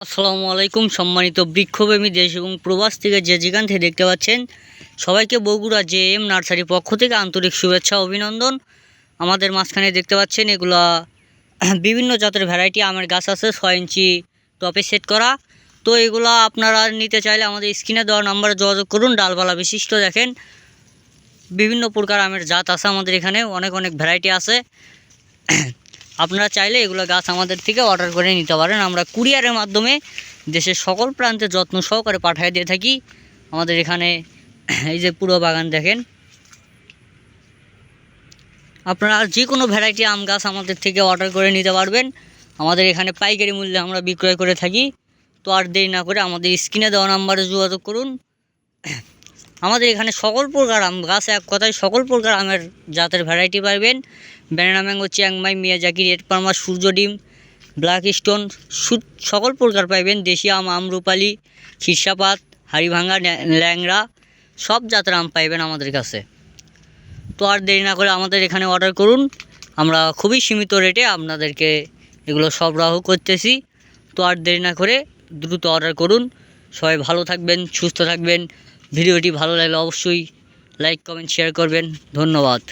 আসসালামু আলাইকুম সম্মানিত বৃক্ষপ্রেমী দেশ এবং প্রবাস থেকে যে যেখান থেকে দেখতে পাচ্ছেন সবাইকে বগুড়া JM নার্সারি পক্ষ থেকে আন্তরিক শুভেচ্ছা অভিনন্দন। আমাদের মাঝখানে দেখতে পাচ্ছেন এগুলা বিভিন্ন জাতের ভ্যারাইটি আমের গাছ আছে 6 ইঞ্চি টপে সেট করা। তো এগুলা আপনারা নিতে চাইলে আমাদের স্ক্রিনে দেওয়া নাম্বারে যোগাযোগ করুন। ডালপালা বিশিষ্ট দেখেন বিভিন্ন প্রকার আমের জাত আছে আমাদের এখানে, অনেক ভ্যারাইটি আছে। আপনারা চাইলে এগুলো গাছ আমাদের থেকে অর্ডার করে নিতে পারেন। আমরা কুরিয়ারের মাধ্যমে দেশের সকল প্রান্তে যত্ন সহকারে পাঠিয়ে দিয়ে থাকি। আমাদের এখানে এই যে পুরো বাগান দেখেন, আপনারা যে কোনো ভ্যারাইটি আম গাছ আমাদের থেকে অর্ডার করে নিতে পারবেন। আমাদের এখানে পাইকারি মূল্যে আমরা বিক্রয় করে থাকি। তো আর দেরি না করে আমাদের স্ক্রিনে দেওয়া নাম্বারে যোগাযোগ করুন। আমাদের এখানে সকল প্রকার আম গাছ, এক কথায় সকল প্রকার আমের জাতের ভ্যারাইটি পাবেন। Banana mango, Chiang Mai, Miyazaki, red palmer, সূর্য ডিম, ব্ল্যাক স্টোন সকল প্রকার পাইবেন। দেশি আম, আমরুপালি, শীর্ষাপাত, হাড়িভাঙ্গা, ল্যাংড়া সব জাতের আম পাইবেন আমাদের কাছে। তো আর দেরি না করে আমাদের এখানে অর্ডার করুন। আমরা খুবই সীমিত রেটে আপনাদেরকে এগুলো সরবরাহ করতেছি। তো আর দেরি না করে দ্রুত অর্ডার করুন। সবাই ভালো থাকবেন, সুস্থ থাকবেন। ভিডিওটি ভালো লাগলে অবশ্যই লাইক, কমেন্ট, শেয়ার করবেন। ধন্যবাদ।